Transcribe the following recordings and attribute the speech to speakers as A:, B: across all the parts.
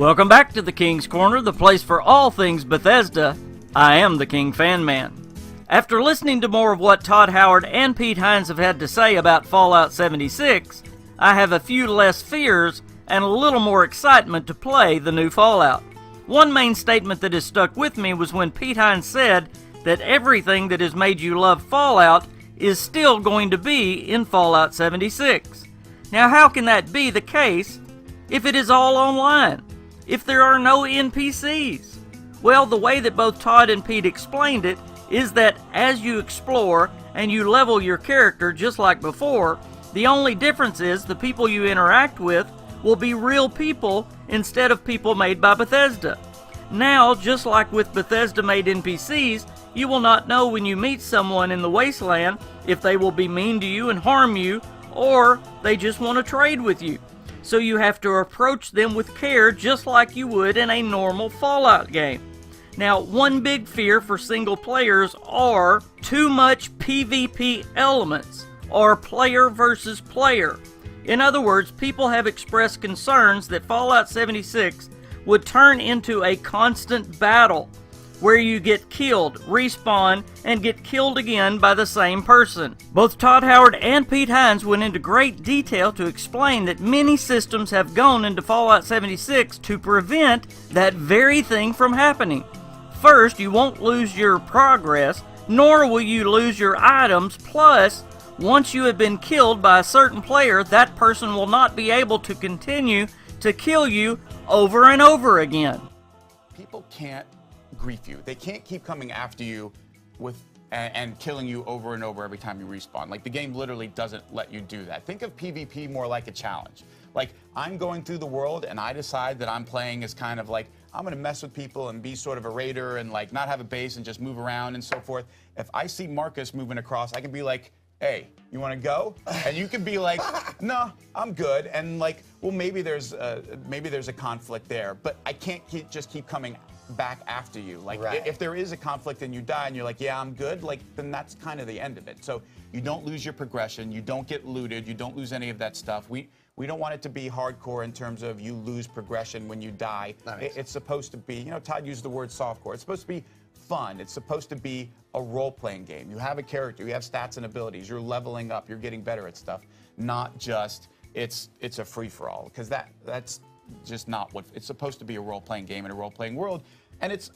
A: Welcome back to the King's Corner, the place for all things Bethesda. I am the KingFanMan. After listening to more of what Todd Howard and Pete Hines have had to say about Fallout 76, I have a few less fears and a little more excitement to play the new Fallout. One main statement that has stuck with me was when Pete Hines said that everything that has made you love Fallout is still going to be in Fallout 76. Now, how can that be the case if it is all online? If there are no NPCs? Well, the way that both Todd and Pete explained it is that as you explore and you level your character just like before, the only difference is the people you interact with will be real people instead of people made by Bethesda. Now, just like with Bethesda-made NPCs, you will not know when you meet someone in the wasteland if they will be mean to you and harm you, or they just want to trade with you. So you have to approach them with care just like you would in a normal Fallout game. Now, one big fear for single players are too much PvP elements, or player versus player. In other words, people have expressed concerns that Fallout 76 would turn into a constant battle where you get killed, respawn, and get killed again by the same person. Both Todd Howard and Pete Hines went into great detail to explain that many systems have gone into Fallout 76 to prevent that very thing from happening. First, you won't lose your progress, nor will you lose your items, plus, once you have been killed by a certain player, that person will not be able to continue to kill you over and over again.
B: People can't grief you. They can't keep coming after you and killing you over and over every time you respawn. Like, the game literally doesn't let you do that. Think of PvP more like a challenge. Like, I'm going through the world and I decide that I'm playing as kind of like, I'm gonna mess with people and be sort of a raider and like not have a base and just move around and so forth. If I see Marcus moving across, I can be like, hey, you wanna go? And you can be like, no, I'm good. And like, well, maybe there's a conflict there, but I can't just keep coming back after you. Like, right. If there is a conflict and you die and you're like, yeah, I'm good, like, then that's kind of the end of it. So you don't lose your progression, you don't get looted, you don't lose any of that stuff. We don't want it to be hardcore in terms of you lose progression when you die. It's supposed to be, you know, Todd used the word softcore. It's supposed to be fun. It's supposed to be a role-playing game. You have a character, you have stats and abilities, you're leveling up, you're getting better at stuff, not just it's a free-for-all, because that's just not what it's supposed to be. A role-playing game in a role-playing world, and it's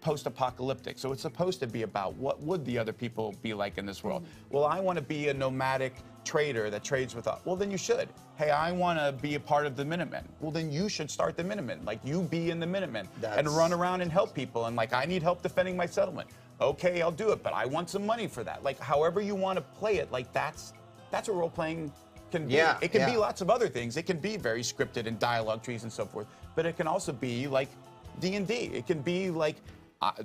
B: post-apocalyptic, so it's supposed to be about what would the other people be like in this world. Well, I want to be a nomadic trader that trades with us. Well, then you should. Hey, I want to be a part of the Minutemen. Well, then you should start the Minutemen. Like, you be in the Minutemen and run around and help people, and like, I need help defending my settlement. Okay, I'll do it, but I want some money for that. Like, however you want to play it, like, that's what role-playing can be. It can be lots of other things. It can be very scripted and dialogue trees and so forth, but it can also be like D&D. It can be like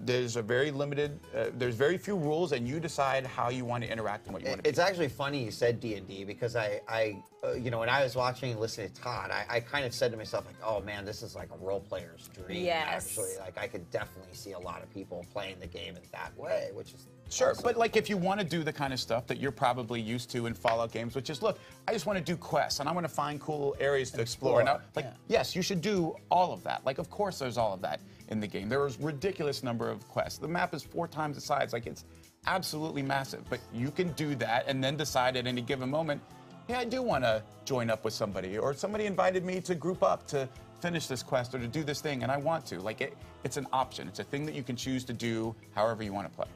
B: there's a very limited, there's very few rules, and you decide how you want to interact and what you want to do.
C: It's actually funny you said D&D, because I you know, when I was watching and listening to Todd, I kind of said to myself, like, oh man, this is like a role player's dream.
D: Yes.
C: Actually, like, I could definitely see a lot of people playing the game in that way, which is
B: sure.
C: awesome.
B: But like, if you want to do the kind of stuff that you're probably used to in Fallout games, which is, look, I just want to do quests and I want to find cool areas to explore. Now, like, yes, you should do all of that. Like, of course, there's all of that in the game. There is a ridiculous number of quests. The map is 4 times the size. Like, it's absolutely massive. But you can do that and then decide at any given moment, yeah, I do want to join up with somebody, or somebody invited me to group up to finish this quest or to do this thing, and I want to. Like, it's an option. It's a thing that you can choose to do however you want to play.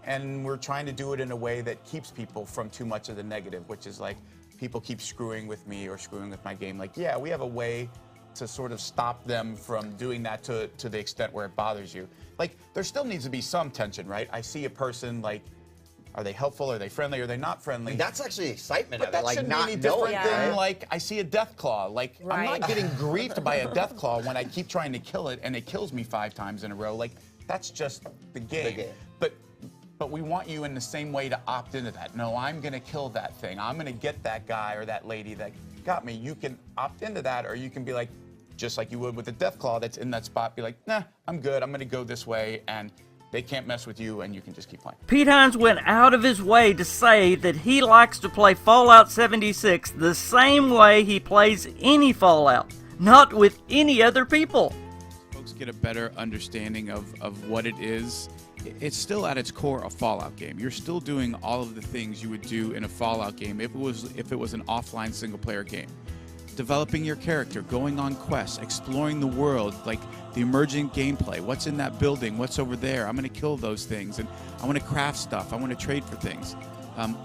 B: And we're trying to do it in a way that keeps people from too much of the negative, which is like, people keep screwing with me or screwing with my game. Like, yeah, we have a way to sort of stop them from doing that to the extent where it bothers you. Like, there still needs to be some tension, right? I see a person, like, are they helpful? Are they friendly? Are they not friendly?
C: And that's actually excitement
B: but
C: of it, like,
B: shouldn't
C: not
B: be any different
C: knowing.
B: than, like, I see a death claw. Like, I'm not getting griefed by a death claw when I keep trying to kill it and it kills me 5 times in a row. Like, that's just the game. But we want you in the same way to opt into that. No, I'm gonna kill that thing. I'm gonna get that guy or that lady that got me. You can opt into that, or you can be like, just like you would with a death claw that's in that spot, be like, nah, I'm good, I'm gonna go this way, and they can't mess with you, and you can just keep playing.
A: Pete Hines went out of his way to say that he likes to play Fallout 76 the same way he plays any Fallout. not with any other people.
B: Folks get a better understanding of what it is. It's still at its core a Fallout game. You're still doing all of the things you would do in a Fallout game if it was an offline single-player game. Developing your character, going on quests, exploring the world, like the emergent gameplay. What's in that building? What's over there? I'm going to kill those things, and I want to craft stuff. I want to trade for things.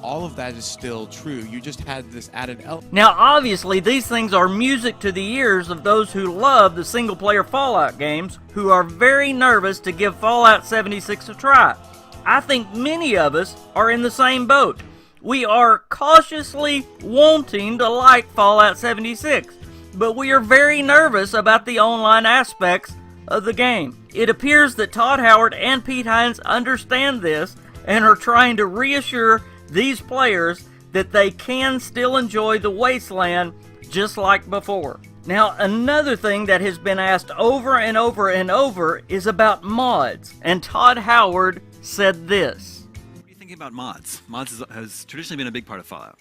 B: All of that is still true. You just had this added element.
A: Now, obviously, these things are music to the ears of those who love the single-player Fallout games, who are very nervous to give Fallout 76 a try. I think many of us are in the same boat. We are cautiously wanting to like Fallout 76, but we are very nervous about the online aspects of the game. It appears that Todd Howard and Pete Hines understand this and are trying to reassure these players that they can still enjoy the wasteland just like before. Now, another thing that has been asked over and over and over is about mods, and Todd Howard said this.
D: What are you thinking about mods? Mods has traditionally been a big part of Fallout.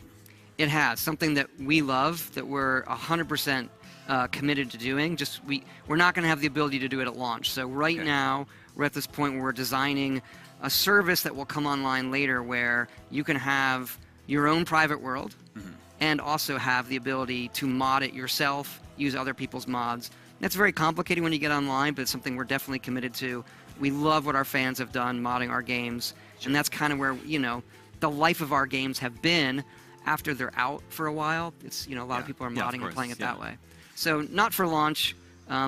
E: It has, something that we love, that we're 100% committed to doing. Just we're not going to have the ability to do it at launch. So right now, we're at this point where we're designing a service that will come online later where you can have your own private world and also have the ability to mod it yourself, use other people's mods. That's very complicated when you get online, but it's something we're definitely committed to. We love what our fans have done modding our games, and that's kind of where, you know, the life of our games have been after they're out for a while. It's, you know, a lot of people are modding and playing it that way. So not for launch,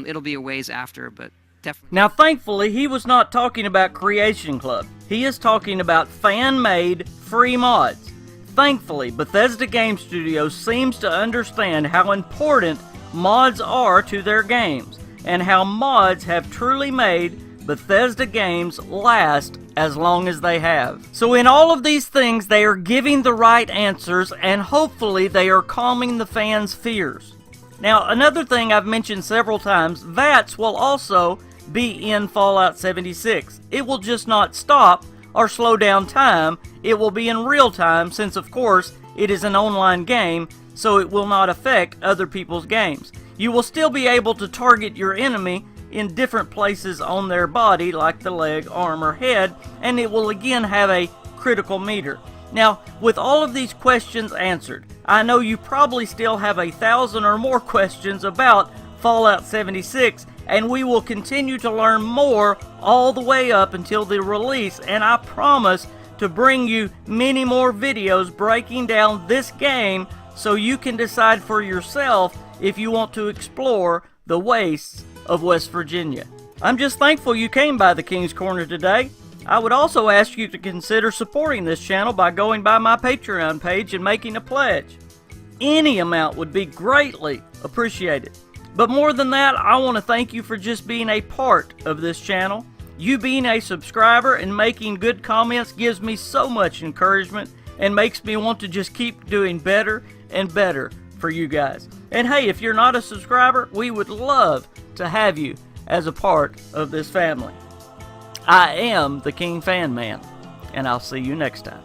E: it'll be a ways after, but definitely.
A: Now, thankfully, he was not talking about Creation Club. He is talking about fan-made free mods. Thankfully, Bethesda Game Studios seems to understand how important mods are to their games, and how mods have truly made Bethesda games last as long as they have. So in all of these things, they are giving the right answers, and hopefully they are calming the fans' fears. Now, another thing I've mentioned several times, VATS will also be in Fallout 76. It will just not stop or slow down time. It will be in real time, since of course it is an online game, so it will not affect other people's games. You will still be able to target your enemy in different places on their body, like the leg, arm, or head, and it will again have a critical meter. Now, with all of these questions answered, I know you probably still have 1,000 or more questions about Fallout 76, and we will continue to learn more all the way up until the release, and I promise to bring you many more videos breaking down this game so you can decide for yourself if you want to explore the wastes of West Virginia. I'm just thankful you came by the King's Corner today. I would also ask you to consider supporting this channel by going by my Patreon page and making a pledge. Any amount would be greatly appreciated. But more than that, I want to thank you for just being a part of this channel. You being a subscriber and making good comments gives me so much encouragement and makes me want to just keep doing better and better for you guys. And hey, if you're not a subscriber, we would love to have you as a part of this family. I am the KingFanMan, and I'll see you next time.